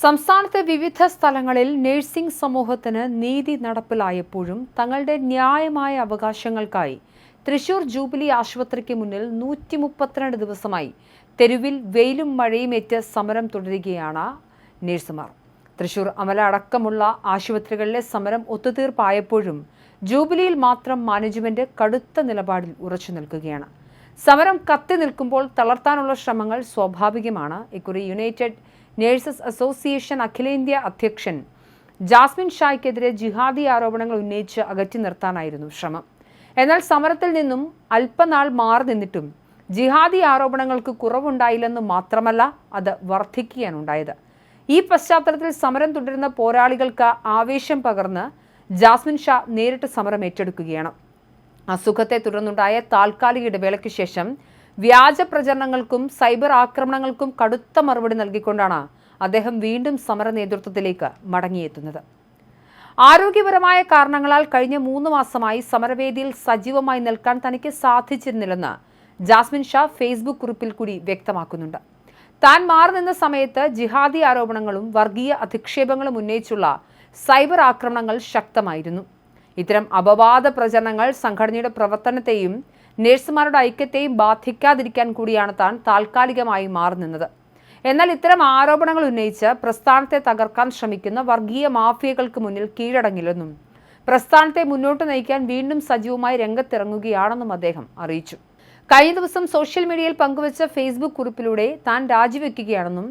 സംസ്ഥാനത്തെ വിവിധ സ്ഥലങ്ങളിൽ നഴ്സിംഗ് സമൂഹത്തിന് നീതി നടപ്പിലായപ്പോഴും തങ്ങളുടെ ന്യായമായ അവകാശങ്ങൾക്കായി തൃശൂർ ജൂബിലി ആശുപത്രിക്ക് മുന്നിൽ 132 ദിവസമായി തെരുവിൽ വെയിലും മഴയുമേറ്റ് സമരം തുടരുകയാണ് നഴ്സുമാർ. തൃശൂർ അമല അടക്കമുള്ള ആശുപത്രികളിലെ സമരം ഒത്തുതീർപ്പായപ്പോഴും ജൂബിലിയിൽ മാത്രം മാനേജ്മെന്റ് കടുത്ത നിലപാടിൽ ഉറച്ചു നിൽക്കുകയാണ്. സമരം കത്തി നിൽക്കുമ്പോൾ തളർത്താനുള്ള ശ്രമങ്ങൾ സ്വാഭാവികമാണ്. ഇക്കുറി യുണൈറ്റഡ് നഴ്സസ് അസോസിയേഷൻ അഖിലേന്ത്യാ അധ്യക്ഷൻ ജാസ്മിൻ ഷായ്ക്കെതിരെ ജിഹാദി ആരോപണങ്ങൾ ഉന്നയിച്ച് അകറ്റി നിർത്താനായിരുന്നു ശ്രമം. എന്നാൽ സമരത്തിൽ നിന്നും അല്പനാൾ മാറി നിന്നിട്ടും ജിഹാദി ആരോപണങ്ങൾക്ക് കുറവുണ്ടായില്ലെന്ന് മാത്രമല്ല, അത് വർദ്ധിക്കുകയാണുണ്ടായത്. ഈ പശ്ചാത്തലത്തിൽ സമരം തുടരുന്ന പോരാളികൾക്ക് ആവേശം പകർന്ന് ജാസ്മിൻ ഷാ നേരിട്ട് സമരം ഏറ്റെടുക്കുകയാണ്. അസുഖത്തെ തുടർന്നുണ്ടായ താൽക്കാലിക ഇടവേളയ്ക്ക് ശേഷം വ്യാജ പ്രചരണങ്ങൾക്കും സൈബർ ആക്രമണങ്ങൾക്കും കടുത്ത മറുപടി നൽകിക്കൊണ്ടാണ് അദ്ദേഹം വീണ്ടും സമര നേതൃത്വത്തിലേക്ക് മടങ്ങിയെത്തുന്നത്. ആരോഗ്യപരമായ കാരണങ്ങളാൽ കഴിഞ്ഞ 3 മാസമായി സമരവേദിയിൽ സജീവമായി നിൽക്കാൻ തനിക്ക് സാധിച്ചിരുന്നില്ലെന്ന് ജാസ്മിൻ ഷാ ഫേസ്ബുക്ക് കുറിപ്പിൽ കൂടി വ്യക്തമാക്കുന്നുണ്ട്. താൻ മാറി നിന്ന സമയത്ത് ജിഹാദി ആരോപണങ്ങളും വർഗീയ അധിക്ഷേപങ്ങളും ഉന്നയിച്ചുള്ള സൈബർ ആക്രമണങ്ങൾ ശക്തമായിരുന്നു. ഇത്തരം അപവാദ പ്രചരണങ്ങൾ സംഘടനയുടെ പ്രവർത്തനത്തെയും നഴ്സുമാരുടെ ഐക്യത്തെയും ബാധിക്കാതിരിക്കാൻ കൂടിയാണ് താൻ താൽക്കാലികമായി മാറി നിന്നത്. എന്നാൽ ഇത്തരം ആരോപണങ്ങൾ ഉന്നയിച്ച് പ്രസ്ഥാനത്തെ തകർക്കാൻ ശ്രമിക്കുന്ന വർഗീയ മാഫിയകൾക്ക് മുന്നിൽ കീഴടങ്ങില്ലെന്നും പ്രസ്ഥാനത്തെ മുന്നോട്ട് നയിക്കാൻ വീണ്ടും സജീവമായി രംഗത്തിറങ്ങുകയാണെന്നും അദ്ദേഹം അറിയിച്ചു. കഴിഞ്ഞ ദിവസം സോഷ്യൽ മീഡിയയിൽ പങ്കുവച്ച ഫേസ്ബുക്ക് കുറിപ്പിലൂടെ താൻ രാജിവെക്കുകയാണെന്നും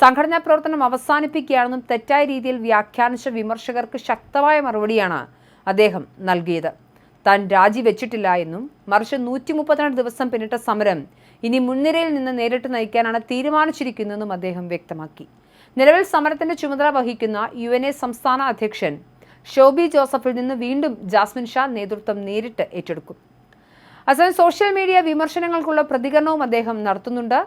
സംഘടനാ പ്രവർത്തനം അവസാനിപ്പിക്കുകയാണെന്നും തെറ്റായ രീതിയിൽ വ്യാഖ്യാനിച്ച വിമർശകർക്ക് ശക്തമായ മറുപടിയാണ് അദ്ദേഹം നൽകിയത്. താൻ രാജിവെച്ചിട്ടില്ല എന്നും മറിച്ച് 132 ദിവസം പിന്നിട്ട സമരം ഇനി മുൻനിരയിൽ നിന്ന് നേരിട്ട് നയിക്കാനാണ് തീരുമാനിച്ചിരിക്കുന്നതെന്നും അദ്ദേഹം വ്യക്തമാക്കി. നിലവിൽ സമരത്തിന്റെ ചുമതല വഹിക്കുന്ന UNA സംസ്ഥാന അധ്യക്ഷൻ ഷോബി ജോസഫിൽ നിന്ന് വീണ്ടും ജാസ്മിൻ ഷാ നേതൃത്വം നേരിട്ട് ഏറ്റെടുക്കും. അതേസമയം സോഷ്യൽ മീഡിയ വിമർശനങ്ങൾക്കുള്ള പ്രതികരണവും അദ്ദേഹം നടത്തുന്നുണ്ട്.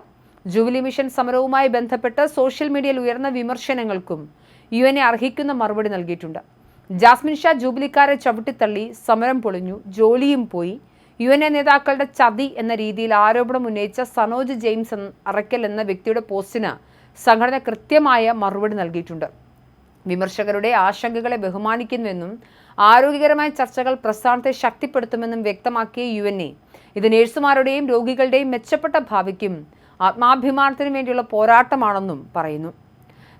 ജൂബിലി മിഷൻ സമരവുമായി ബന്ധപ്പെട്ട് സോഷ്യൽ മീഡിയയിൽ ഉയർന്ന വിമർശനങ്ങൾക്കും UNA അർഹിക്കുന്ന മറുപടി നൽകിയിട്ടുണ്ട്. ജാസ്മിൻ ഷാ ജൂബിലിക്കാരെ ചവിട്ടിത്തള്ളി, സമരം പൊളിഞ്ഞു, ജോലിയും പോയി, UNA നേതാക്കളുടെ ചതി എന്ന രീതിയിൽ ആരോപണം ഉന്നയിച്ച സനോജ് ജെയിംസ് അറക്കൽ എന്ന വ്യക്തിയുടെ പോസ്റ്റിന് സംഘടന കൃത്യമായ മറുപടി നൽകിയിട്ടുണ്ട്. വിമർശകരുടെ ആശങ്കകളെ ബഹുമാനിക്കുന്നുവെന്നും ആരോഗ്യകരമായ ചർച്ചകൾ പ്രസ്ഥാനത്തെ ശക്തിപ്പെടുത്തുമെന്നും വ്യക്തമാക്കിയ UNA ഇത് നഴ്സുമാരുടെയും രോഗികളുടെയും മെച്ചപ്പെട്ട ഭാവിക്കും ആത്മാഭിമാനത്തിനും വേണ്ടിയുള്ള പോരാട്ടമാണെന്നും പറയുന്നു.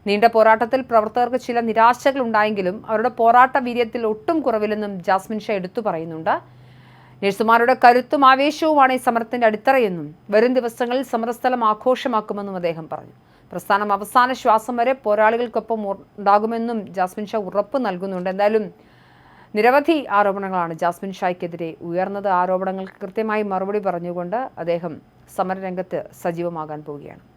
നീണ്ട പോരാട്ടത്തിൽ പ്രവർത്തകർക്ക് ചില നിരാശകൾ ഉണ്ടായെങ്കിലും അവരുടെ പോരാട്ട വീര്യത്തിൽ ഒട്ടും കുറവില്ലെന്നും ജാസ്മിൻ ഷാ എടുത്തു പറയുന്നുണ്ട്. നഴ്സുമാരുടെ കരുത്തും ആവേശവുമാണ് ഈ സമരത്തിന്റെ അടിത്തറയെന്നും വരും ദിവസങ്ങളിൽ സമരസ്ഥലം ആഘോഷമാക്കുമെന്നും അദ്ദേഹം പറഞ്ഞു. പ്രസ്ഥാനം അവസാന ശ്വാസം വരെ പോരാളികൾക്കൊപ്പം ഉണ്ടാകുമെന്നും ജാസ്മിൻ ഷാ ഉറപ്പ് നൽകുന്നുണ്ട്. എന്തായാലും നിരവധി ആരോപണങ്ങളാണ് ജാസ്മിൻ ഷായ്ക്കെതിരെ ഉയർന്നത്. ആരോപണങ്ങൾക്ക് കൃത്യമായി മറുപടി പറഞ്ഞുകൊണ്ട് അദ്ദേഹം സമരരംഗത്ത് സജീവമാകാൻ പോവുകയാണ്.